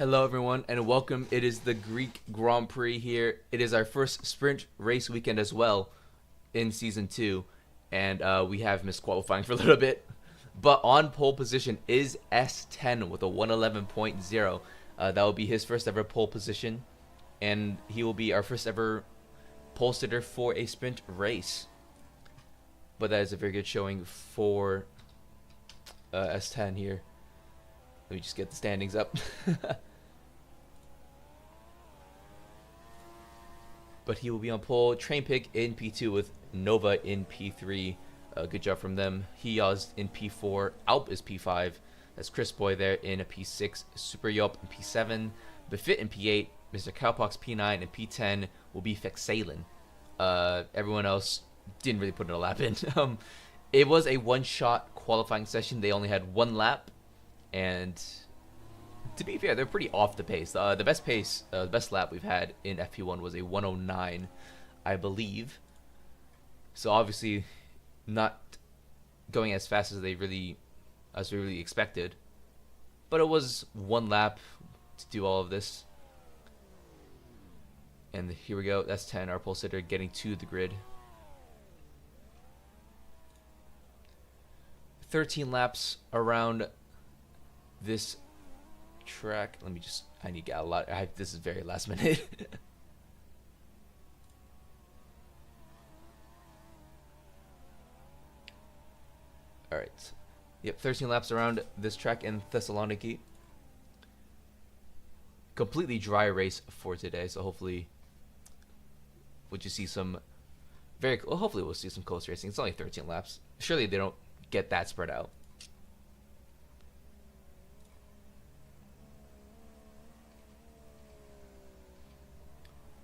Hello everyone and welcome. It is the Greek Grand Prix here. It is our first sprint race weekend as well in Season 2. And we have missed qualifying for a little bit. But on pole position is S10 with a 111.0. That will be his first ever pole position. And he will be our first ever pole sitter for a sprint race. But that is a very good showing for S10 here. Let me just get the standings up. But he will be on pole. Train Pig in P2 with Nova in P3. Good job from them. Hiyaz in P4. Alp is P5. That's Chris Boy there in a P6. Super Yelp in P7. Befit in P8. Mr. Cowpox P9 and P10 will be Fexalen. Everyone else didn't really put in a lap in. It was a one-shot qualifying session. They only had one lap. And to be fair, they're pretty off the pace. The best lap we've had in FP1 was a 109, I believe. So obviously, not going as fast as we really expected. But it was one lap to do all of this. And here we go. That's 10. Our pole sitter getting to the grid. 13 laps around this track. I need to get a lot. This is very last minute. All right. Yep, 13 laps around this track in Thessaloniki. Completely dry race for today, so hopefully we'll just see some hopefully we'll see some close racing. It's only 13 laps. Surely they don't get that spread out.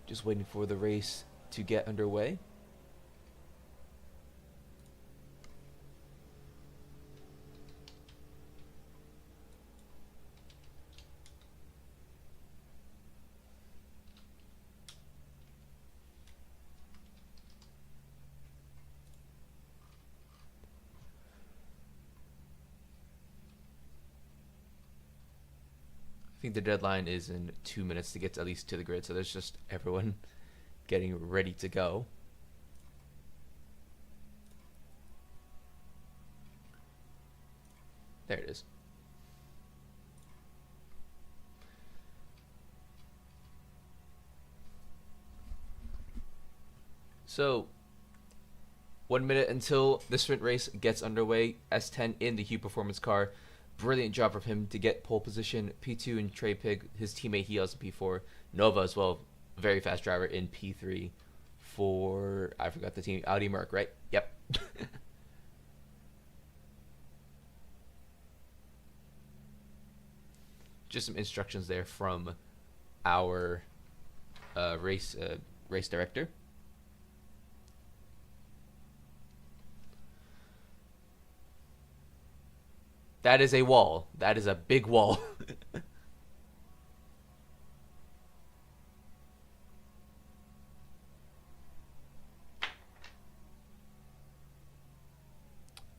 Just waiting for the race to get underway. I think the deadline is in 2 minutes to get at least to the grid, so there's just everyone getting ready to go. There it is. So 1 minute until the sprint race gets underway. S10 in the Hue Performance car. Brilliant job from him to get pole position. P2 in Trey Pig, his teammate he also P4. Nova as well, very fast driver in P3 for, I forgot the team, Audi Merc, right? Yep. Just some instructions there from our race director. That is a wall. That is a big wall.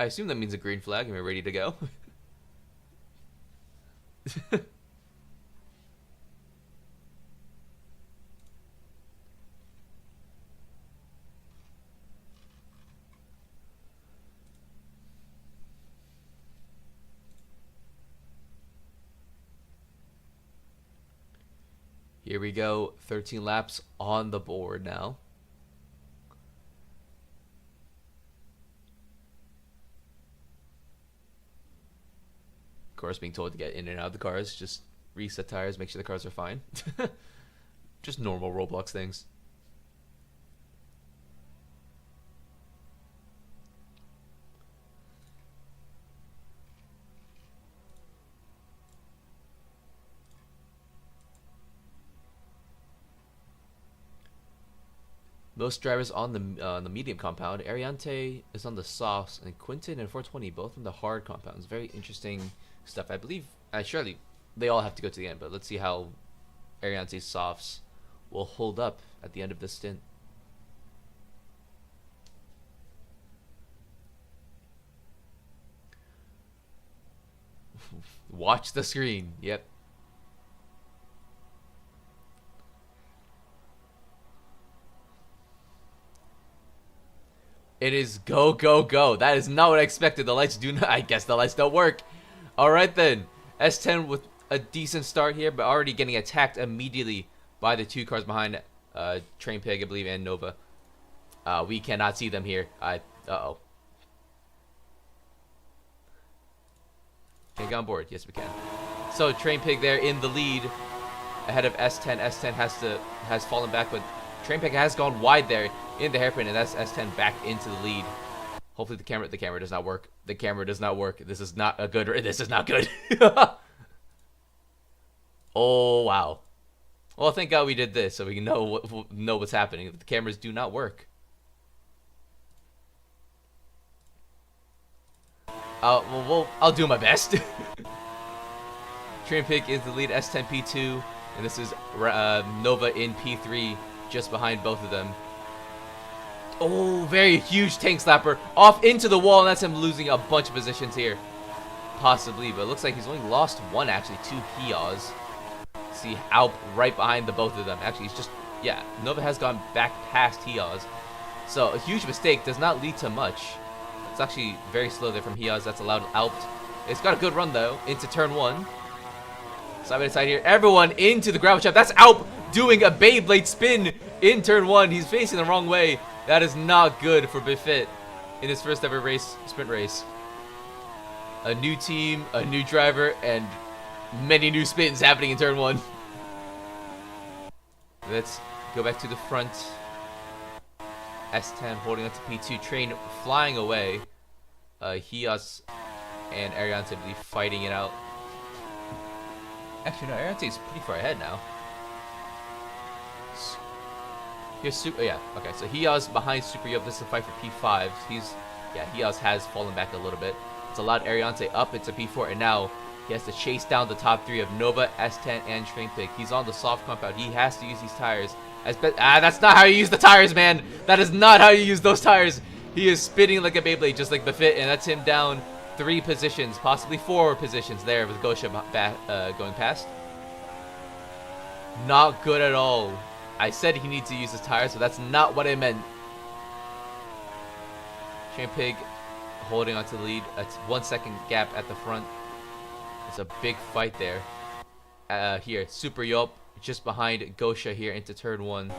I assume that means a green flag and we're ready to go. Here we go, 13 laps on the board now. Of course, being told to get in and out of the cars, just reset tires, make sure the cars are fine. Just normal Roblox things. Most drivers on the medium compound. Ariante is on the softs, and Quinton and 420 both on the hard compounds. Very interesting stuff. I believe, surely they all have to go to the end, but let's see how Ariante's softs will hold up at the end of this stint. Watch the screen. Yep. It is go, go, go. That is not what I expected. The lights do not... I guess the lights don't work. Alright then. S10 with a decent start here, but already getting attacked immediately by the 2 cars behind Train Pig, I believe, and Nova. We cannot see them here. Uh-oh. Can I get on board? Yes, we can. So, Train Pig there in the lead ahead of S10. S10 has fallen back, but Train Pig has gone wide there in the hairpin, and that's S10 back into the lead. Hopefully the camera does not work. The camera does not work. This is not a good. This is not good. Oh wow. Well, thank God we did this, so we can know what's happening. The cameras do not work. Well, I'll do my best. Train Pig is the lead, S10 P2, and this is Nova in P3, just behind both of them. Oh, very huge tank slapper off into the wall, and that's him losing a bunch of positions here. Possibly, but it looks like he's only lost one, actually, to Hiaz. See Alp right behind the both of them. Actually, he's just, yeah, Nova has gone back past Hiaz. So, a huge mistake does not lead to much. It's actually very slow there from Hiaz. That's allowed Alp. It's got a good run, though, into turn 1. Side by side here. Everyone into the gravel trap. That's Alp doing a Beyblade spin in turn 1. He's facing the wrong way. That is not good for Bifit in his first ever sprint race. A new team, a new driver, and many new spins happening in turn 1. Let's go back to the front. S10 holding on to P2. Train flying away. Hiaz and Ariante, I believe, fighting it out. Actually, no, Ariante is pretty far ahead now. Here's Super. Yeah, okay. So Hiaz behind Super Yup. This is a fight for P5. Hiaz has fallen back a little bit. It's allowed Ariante up into P4, and now he has to chase down the top 3 of Nova, S10, and Train Pig. He's on the soft compound. He has to use these tires. That's not how you use the tires, man. That is not how you use those tires. He is spinning like a Beyblade, just like Bifit, and that's him down 3 positions, possibly 4 positions there with Gosha going past. Not good at all. I said he needs to use his tires, so that's not what I meant. Train Pig holding onto the lead. That's 1 second gap at the front. It's a big fight there. Here, Super Yup just behind Gosha here into turn 1.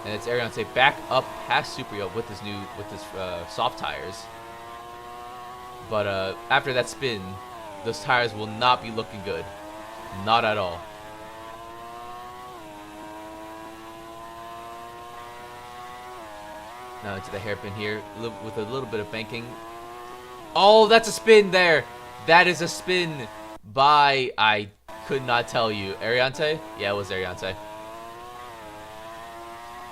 And it's Ariante back up past Super Yup with his soft tires. But after that spin, those tires will not be looking good. Not at all. Now into the hairpin here with a little bit of banking. Oh, that's a spin there. That is a spin by, I could not tell you. Ariante? Yeah, it was Ariante.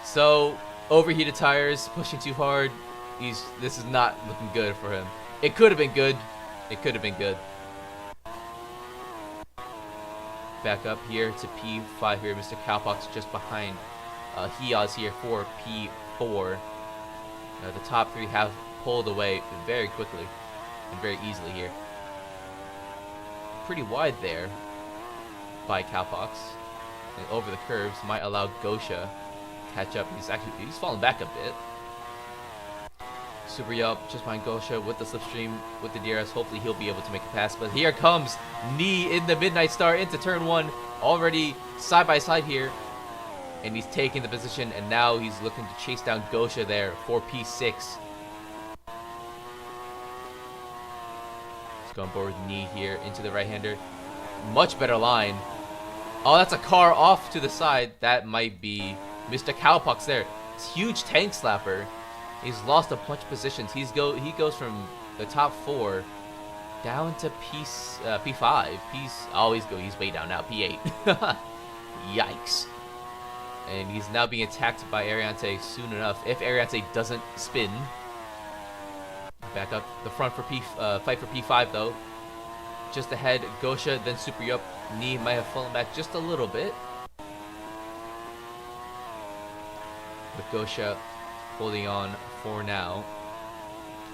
So, overheated tires, pushing too hard. This is not looking good for him. It could have been good. It could have been good. Back up here to P5 here. Mr. Cowpox just behind Hiaz here for P4. The top 3 have pulled away very quickly and very easily here. Pretty wide there by Cowpox. And over the curves might allow Gosha to catch up. He's fallen back a bit. Super Yup just behind Gosha with the slipstream with the DRS. Hopefully he'll be able to make a pass. But here comes Knee in the Midnight Star into turn 1. Already side by side here. And he's taking the position, and now he's looking to chase down Gosha there for P6. Let's go on board with Knee here into the right-hander. Much better line. Oh, that's a car off to the side. That might be Mr. Cowpox there. It's huge tank slapper. He's lost a bunch of positions. He goes from the top 4 down to P5. He's way down now. P8. Yikes. And he's now being attacked by Ariante soon enough. If Ariante doesn't spin. Back up the front for fight for P5 though. Just ahead, Gosha, then Super Yup. Knee might have fallen back just a little bit. With Gosha holding on for now.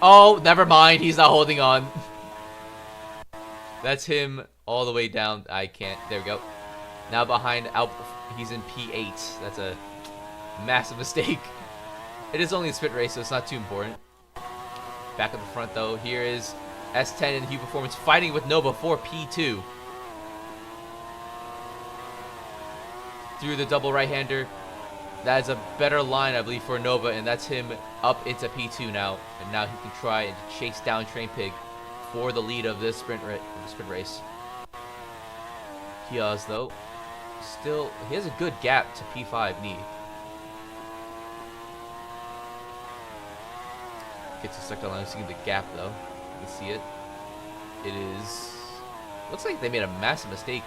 Oh, never mind. He's not holding on. That's him all the way down. I can't. There we go. Now behind Alp, he's in P8. That's a massive mistake. It is only a sprint race, so it's not too important. Back at the front, though, here is S10 and Hugh Performance fighting with Nova for P2. Through the double right-hander. That is a better line, I believe, for Nova, and that's him up into P2 now. And now he can try and chase down Train Pig for the lead of this sprint race. Kiaz, though, still, he has a good gap to P5 knee. Gets to sector line, seeing the gap, though. You can see it. It is, looks like they made a massive mistake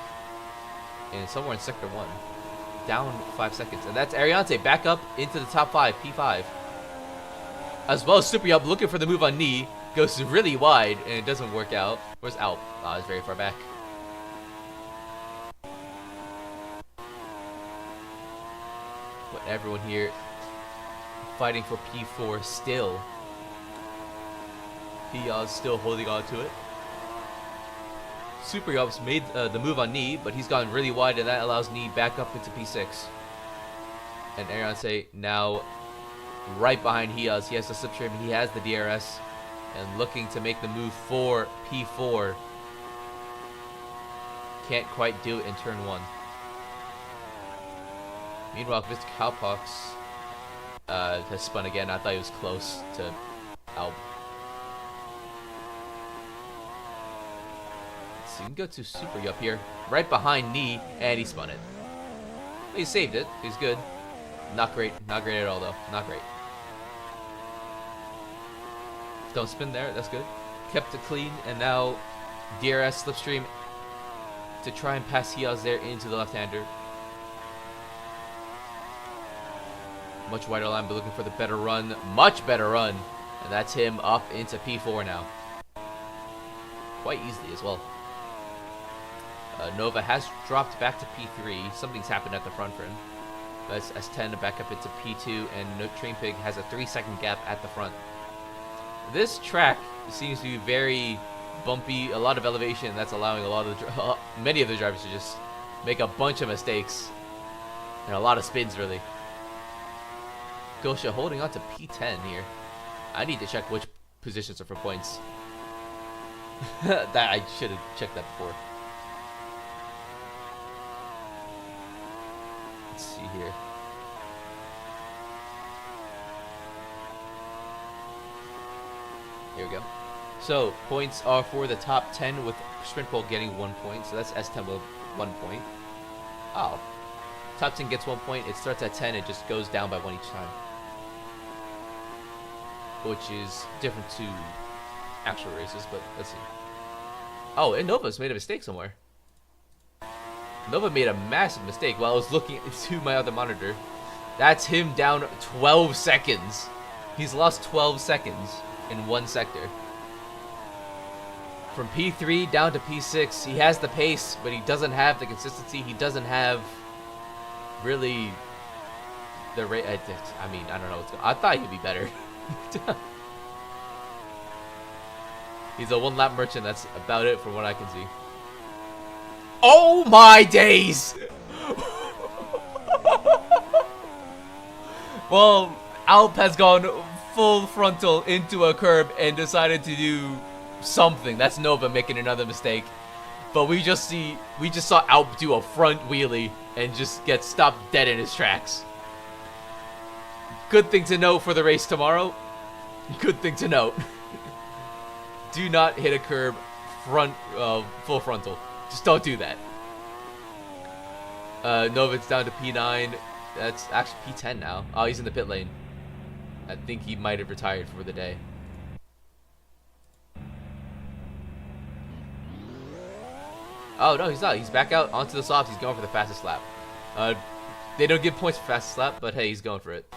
in somewhere in sector 1. Down 5 seconds, and that's Ariante back up into the top 5, P5. As well as Super Yup looking for the move on knee, goes really wide, and it doesn't work out. Where's Alp? Oh, it's very far back. But everyone here fighting for P4 still. Piaz still holding on to it. Super Yup's made the move on knee, but he's gone really wide, and that allows knee back up into P6. And Ariante now right behind Hiaz. He has the slipstream, he has the DRS, and looking to make the move for P4. Can't quite do it in turn 1. Meanwhile, Mr. Cowpox has spun again. I thought he was close to Alp. So you can go to Super Yup here, right behind knee, and he spun it. He saved it. He's good. Not great. Not great at all, though. Not great. Don't spin there. That's good. Kept it clean, and now DRS slipstream to try and pass Hiaz there into the left-hander. Much wider line, but looking for the better run. Much better run. And that's him up into P4 now. Quite easily as well. Nova has dropped back to P3. Something's happened at the front for him. That's S10 to back up into P2, and Train Pig has a 3-second gap at the front. This track seems to be very bumpy, a lot of elevation. That's allowing a lot of many of the drivers to just make a bunch of mistakes and a lot of spins, really. Gosha holding on to P10 here. I need to check which positions are for points. That I should have checked that before. Let's see here. Here we go. So points are for the top 10 with Sprint Pole getting 1 point. So that's S10 with 1 point. Oh. Top 10 gets 1 point. It starts at 10. It just goes down by 1 each time. Which is different to actual races, but let's see. Oh, and Nova's made a mistake somewhere. Nova made a massive mistake while I was looking into my other monitor. That's him down 12 seconds. He's lost 12 seconds in one sector. From P3 down to P6, he has the pace, but he doesn't have the consistency. He doesn't have really the rate. I mean, I don't know what's going on. I thought he'd be better. He's a one-lap merchant. That's about it from what I can see. Oh my days! Well, Alp has gone full frontal into a curb and decided to do something. That's Nova making another mistake. But we just saw Alp do a front wheelie and just get stopped dead in his tracks. Good thing to note for the race tomorrow. Good thing to note. Do not hit a curb full frontal. Just don't do that. Nova's down to P9. That's actually P10 now. Oh, he's in the pit lane. I think he might have retired for the day. Oh, no, he's not. He's back out onto the softs. He's going for the fastest lap. They don't give points for fastest lap, but hey, he's going for it.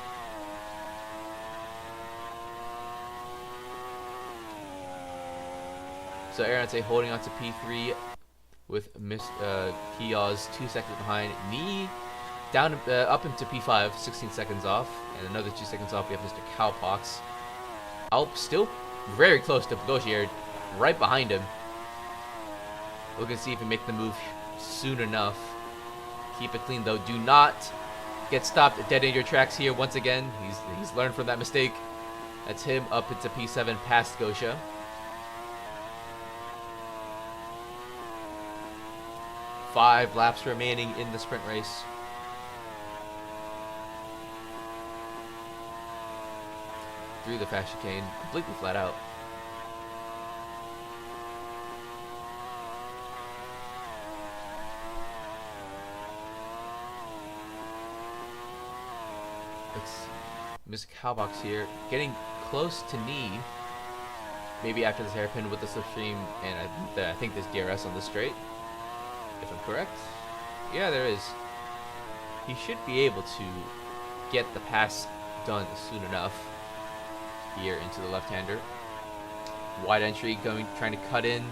So Ariante holding on to P3 with Kiaz 2 seconds behind. Knee down up into P5, 16 seconds off, and another 2 seconds off. We have Mr. Cowpox. Alp still very close to Gauchier, right behind him. We're gonna see if he make the move soon enough. Keep it clean though. Do not gets stopped dead in your tracks here once again. He's learned from that mistake. That's him up into P7 past Gosha. Five laps remaining in the sprint race. Through the fast chicane, completely flat out. Let's see. Miss Cowbox here, getting close to knee. Maybe after this hairpin with the slipstream, and I think there's DRS on the straight. If I'm correct. Yeah, there is. He should be able to get the pass done soon enough. Here into the left-hander. Wide entry, trying to cut in,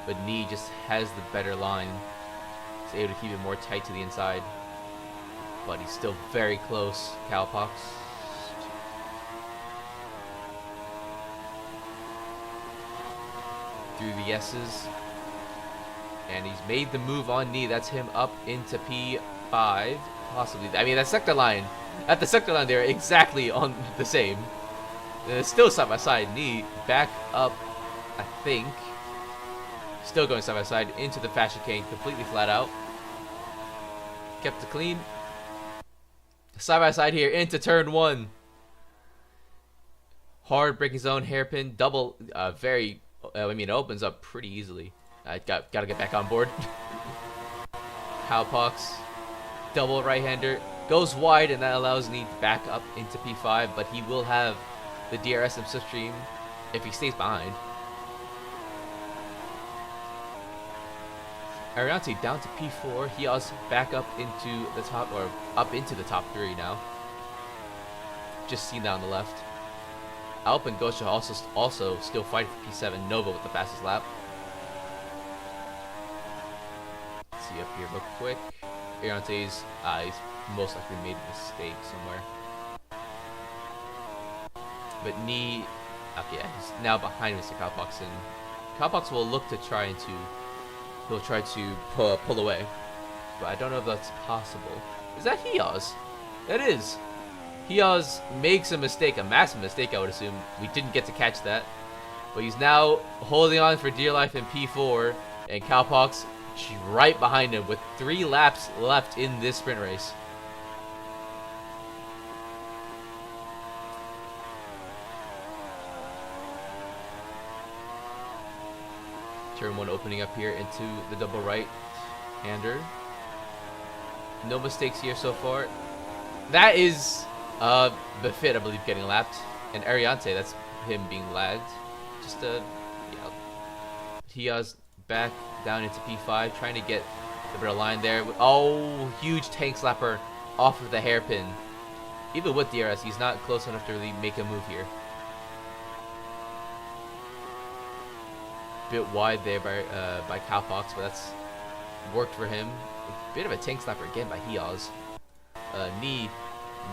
but knee just has the better line. He's able to keep it more tight to the inside. But he's still very close, Cowpox. Through the S's. And he's made the move on knee. That's him up into P5. Possibly. I mean, that sector line. At the sector line, they're exactly on the same. It's still side by side. Knee back up, I think. Still going side by side into the fast chicane. Completely flat out. Kept it clean. Side by side here into turn one. Hard braking zone, hairpin, double. It opens up pretty easily. I gotta get back on board. Cowpox, double right-hander, goes wide, and that allows Knee back up into P5, but he will have the DRS and slipstream if he stays behind. Ariante down to P4. Hiaz back up into the top, or up into the top three now. Just seen that on the left. Alp and Gosha also still fighting for P7. Nova with the fastest lap. Let's see up here real quick. Ariante's he's most likely made a mistake somewhere. But Knee, okay, yeah, he's now behind Mr. Cowpox, and Cowpox will look to try to pull away, but I don't know if that's possible. Is that Hiaz? That is. Hiaz makes a mistake, a massive mistake, I would assume. We didn't get to catch that, but he's now holding on for dear life in P4, and Cowpox right behind him with 3 laps left in this sprint race. Turn 1 opening up here into the double right-hander. No mistakes here so far. That is Befit, I believe, getting lapped. And Ariante, that's him being lagged. Just Hiaz back down into P5, trying to get the better line there. Oh, huge tank slapper off of the hairpin. Even with DRS, he's not close enough to really make a move here. Bit wide there by Cowpox, but that's worked for him. A bit of a tank slapper again by Hiaz. Knee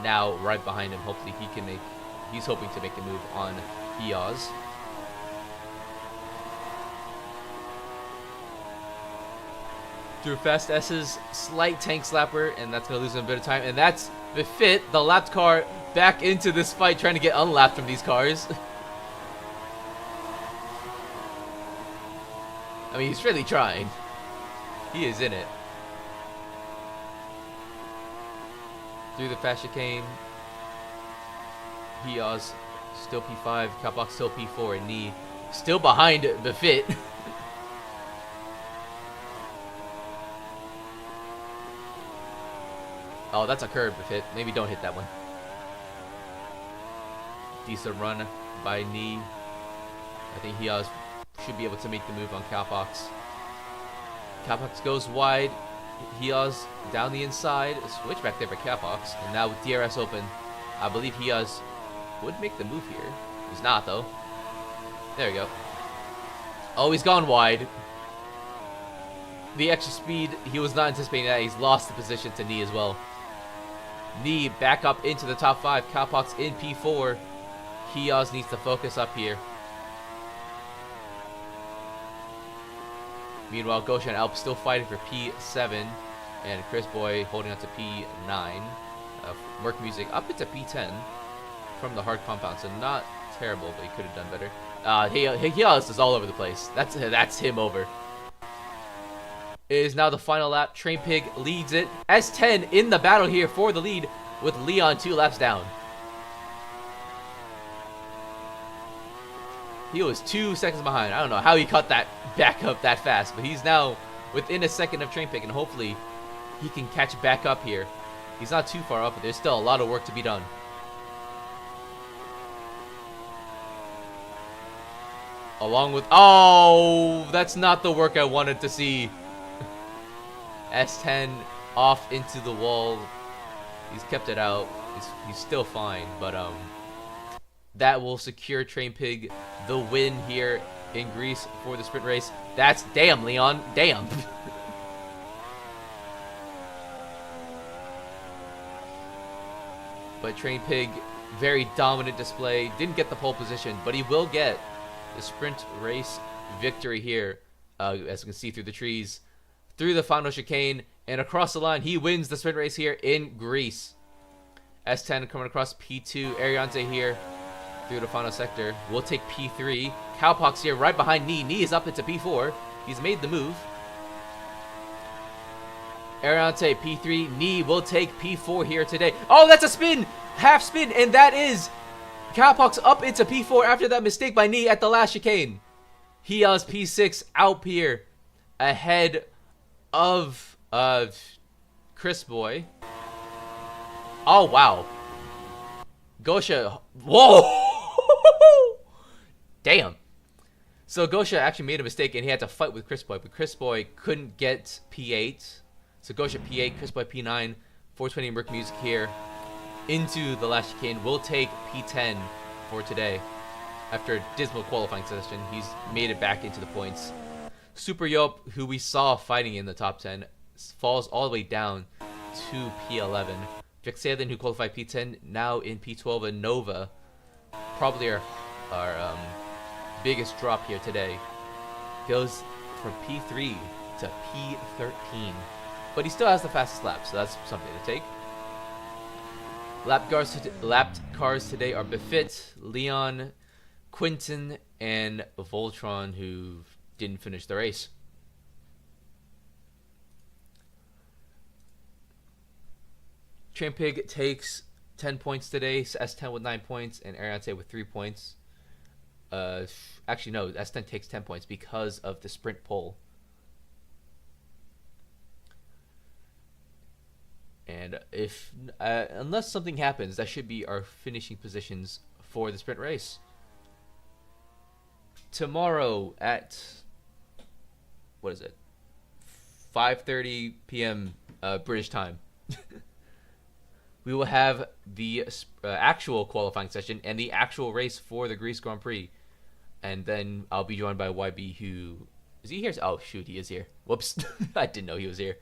now right behind him. Hopefully he can make. He's hoping to make the move on Hiaz. Through fast S's, slight tank slapper, and that's gonna lose him a bit of time. And that's Befit, the lapped car, back into this fight, trying to get unlapped from these cars. I mean, he's really trying. He is in it. Through the fast chicane. Hiaz still P5, Cowpox still P4, and Knee still behind Befit. Oh, that's a curb, Befit. Maybe don't hit that one. Decent run by Knee. I think Hiaz should be able to make the move on Cowpox. Cowpox goes wide. Hiaz down the inside. A switch back there for Cowpox. And now with DRS open, I believe Hiaz would make the move here. He's not, though. There we go. Oh, he's gone wide. The extra speed, he was not anticipating that. He's lost the position to Knee as well. Knee back up into the top 5. Cowpox in P4. Hiaz needs to focus up here. Meanwhile, Gosha and Alp still fighting for P7, and Chris Boy holding on to P9. Work Music up into P10 from the hard compound, so not terrible, but he could have done better. Hiyalis is all over the place. That's him over. It is now the final lap. Train Pig leads it. S10 in the battle here for the lead with Leon 2 laps down. He was 2 seconds behind. I don't know how he caught that back up that fast, but he's now within a second of Train Pig, and hopefully he can catch back up here. He's not too far up, but there's still a lot of work to be done. Along with... Oh, that's not the work I wanted to see. S10 off into the wall. He's kept it out. He's still fine, but that will secure Train Pig the win here in Greece for the sprint race. That's... Damn, Leon. Damn. But Train Pig, very dominant display. Didn't get the pole position, but he will get the sprint race victory here. As you can see through the trees, through the final chicane, and across the line. He wins the sprint race here in Greece. S10 coming across P2. Ariante here through the final sector. We'll take P3. Cowpox here right behind Knee. Knee is up into P4. He's made the move. Ariante P3. Knee will take P4 here today. Oh, that's a spin! Half spin, and that is Cowpox up into P4 after that mistake by Knee at the last chicane. He has P6 out here ahead of Chris Boy. Oh, wow. Gosha. Whoa! Damn. So Gosha actually made a mistake and he had to fight with Chris Boy, but Chris Boy couldn't get P8. So Gosha P8, Chris Boy P9, 420 Merc Music here into the last chicane. We'll take P10 for today. After a dismal qualifying session, he's made it back into the points. Super Yop, who we saw fighting in the top 10, falls all the way down to P11. Vexaden, who qualified P10, now in P12, and Nova, probably our biggest drop here today, goes from P3 to P13. But he still has the fastest lap, so that's something to take. Lap cars today are Befit, Leon, Quinton, and Voltron, who didn't finish the race. Train Pig takes 10 points today, S10 with 9 points, and Ariante with 3 points. Actually, no, S10 takes 10 points because of the sprint pole. And if unless something happens, that should be our finishing positions for the sprint race. Tomorrow at, what is it, 5:30 p.m. British time, we will have the actual qualifying session and the actual race for the Greece Grand Prix. And then I'll be joined by YB, who... Is he here? Oh, shoot, he is here. Whoops. I didn't know he was here.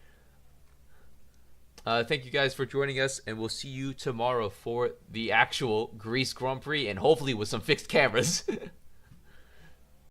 Thank you guys for joining us, and we'll see you tomorrow for the actual Greece Grand Prix, and hopefully with some fixed cameras.